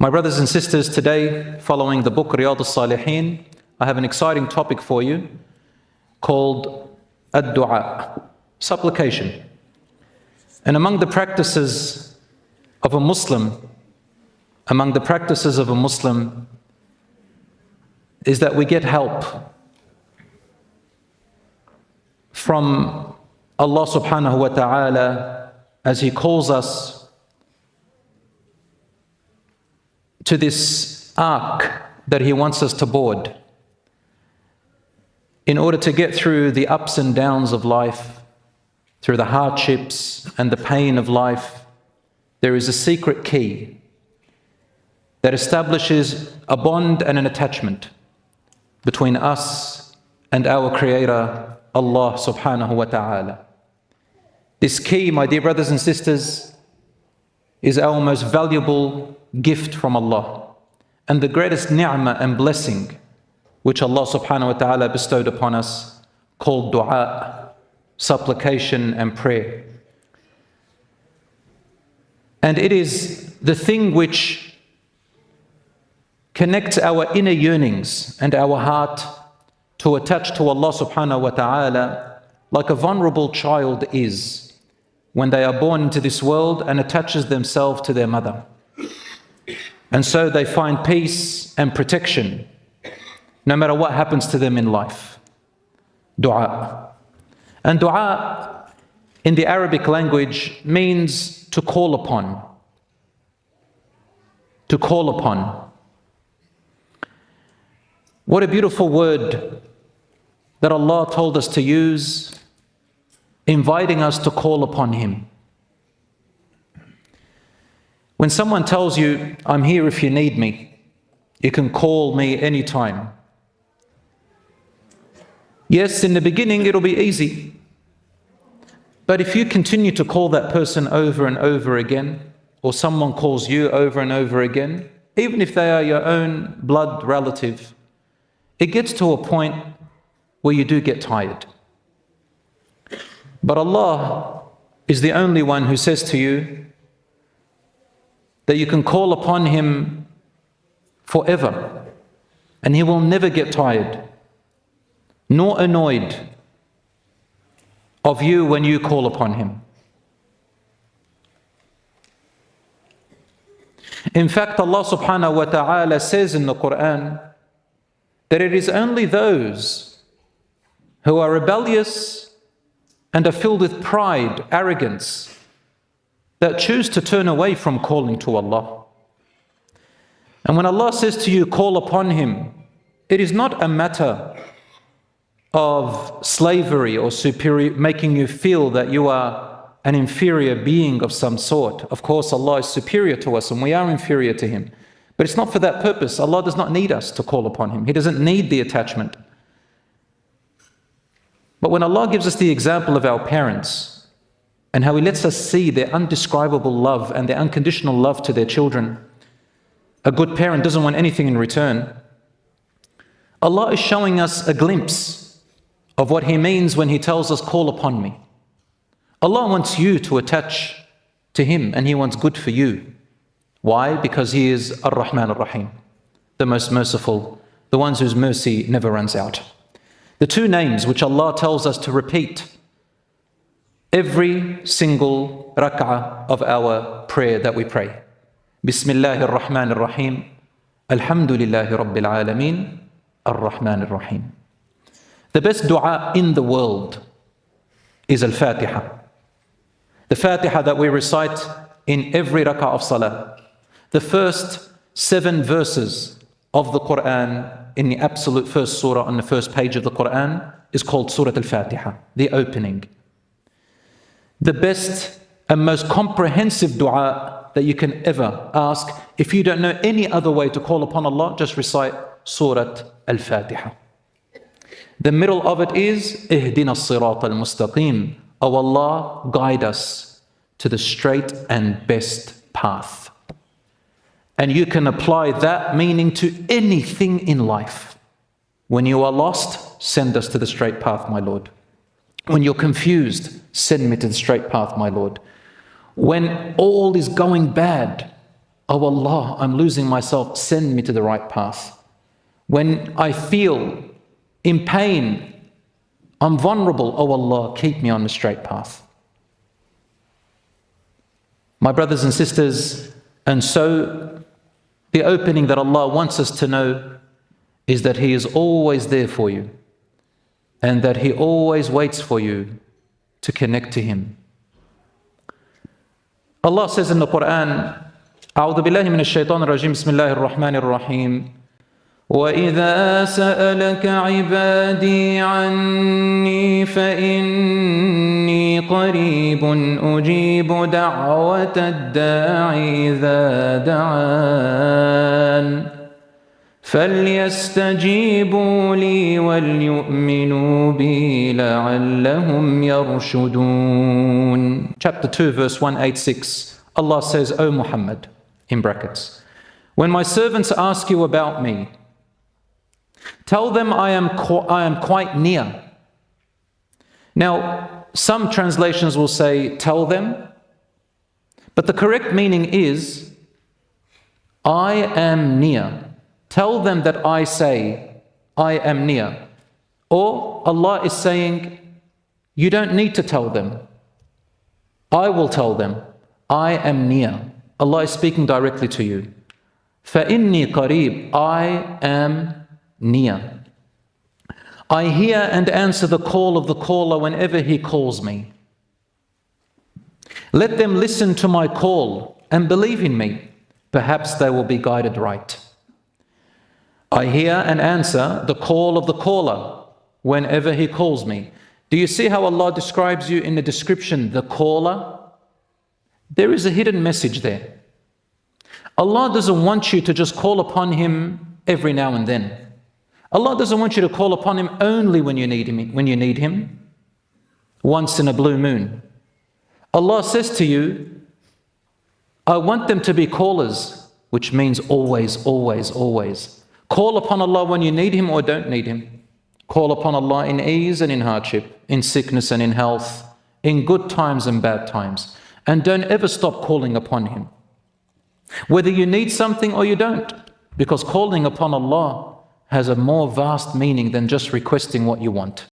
My brothers and sisters, today, following the book Riyadh al-Salihin, I have an exciting topic for you called ad-du'a, supplication. And among the practices of a Muslim is that we get help from Allah subhanahu wa ta'ala as He calls us to this ark that He wants us to board in order to get through the ups and downs of life, through the hardships and the pain of life. There is a secret key that establishes a bond and an attachment between us and our Creator, Allah subhanahu wa ta'ala. This key, my dear brothers and sisters, is our most valuable gift from Allah and the greatest ni'mah and blessing which Allah subhanahu wa ta'ala bestowed upon us, called du'a, supplication and prayer. And it is the thing which connects our inner yearnings and our heart to attach to Allah subhanahu wa ta'ala like a vulnerable child is when they are born into this world and attaches themselves to their mother. And so they find peace and protection no matter what happens to them in life. Dua. And dua in the Arabic language means to call upon. To call upon. What a beautiful word that Allah told us to use, inviting us to call upon Him. When someone tells you, I'm here if you need me, you can call me anytime. Yes, in the beginning it'll be easy. But if you continue to call that person over and over again, or someone calls you over and over again, even if they are your own blood relative, it gets to a point where you do get tired. But Allah is the only one who says to you that you can call upon Him forever, and He will never get tired, nor annoyed of you when you call upon Him. In fact, Allah subhanahu wa ta'ala says in the Quran that it is only those who are rebellious and are filled with pride, arrogance, that choose to turn away from calling to Allah. And when Allah says to you, call upon Him, it is not a matter of slavery or superior, making you feel that you are an inferior being of some sort. Of course, Allah is superior to us and we are inferior to Him. But it's not for that purpose. Allah does not need us to call upon Him. He doesn't need the attachment. But when Allah gives us the example of our parents and how He lets us see their undescribable love and their unconditional love to their children, a good parent doesn't want anything in return. Allah is showing us a glimpse of what He means when He tells us, call upon me. Allah wants you to attach to Him and He wants good for you. Why? Because He is Ar-Rahman Ar-Rahim, the most merciful, the ones whose mercy never runs out. The two names which Allah tells us to repeat every single rak'ah of our prayer that we pray. Bismillahir Rahmanir Rahim, Alhamdulillahi Rabbil Alameen, Ar-Rahman Ar-Rahim. The best dua in the world is Al-Fatiha. The Fatiha that we recite in every rak'ah of salah. The first 7 verses of the Quran in the absolute first surah on the first page of the Quran is called Surah Al-Fatiha, the opening. The best and most comprehensive dua that you can ever ask. If you don't know any other way to call upon Allah, just recite Surah Al-Fatiha. The middle of it is Ihdina as-sirat al-mustaqim. Oh Allah, guide us to the straight and best path. And you can apply that meaning to anything in life. When you are lost, send us to the straight path, my Lord. When you're confused, send me to the straight path, my Lord. When all is going bad, oh Allah, I'm losing myself, send me to the right path. When I feel in pain, I'm vulnerable, oh Allah, keep me on the straight path. My brothers and sisters, and so the opening that Allah wants us to know is that He is always there for you and that He always waits for you to connect to Him. Allah says in the Quran, أعوذ بالله من الشيطان الرجيم بسم الله الرحمن الرحيم وَإِذَا سَأَلَكَ عِبَادِي عَنِّي فَإِنِّي قَرِيبٌ أُجِيبُ دَعْوَةَ الدَّاعِ إِذَا دَعَانِ فَلْيَسْتَجِيبُوا لِي وَلْيُؤْمِنُوا بِي لَعَلَّهُمْ يَرْشُدُونَ. Chapter 2, verse 186. Allah says, O Muhammad, in brackets, when my servants ask you about me, tell them I am quite near. Now, some translations will say, tell them, but the correct meaning is, I am near. Tell them that I say, I am near. Or Allah is saying, you don't need to tell them. I will tell them, I am near. Allah is speaking directly to you. فَإِنِّي قَرِيب, I am near. I hear and answer the call of the caller whenever he calls me. Let them listen to my call and believe in me. Perhaps they will be guided right. I hear and answer the call of the caller whenever he calls me. Do you see how Allah describes you in the description, the caller? There is a hidden message there. Allah doesn't want you to just call upon Him every now and then. Allah doesn't want you to call upon Him only when you need Him, once in a blue moon. Allah says to you, I want them to be callers, which means always, always, always. Call upon Allah when you need Him or don't need Him. Call upon Allah in ease and in hardship, in sickness and in health, in good times and bad times. And don't ever stop calling upon Him. Whether you need something or you don't, because calling upon Allah has a more vast meaning than just requesting what you want.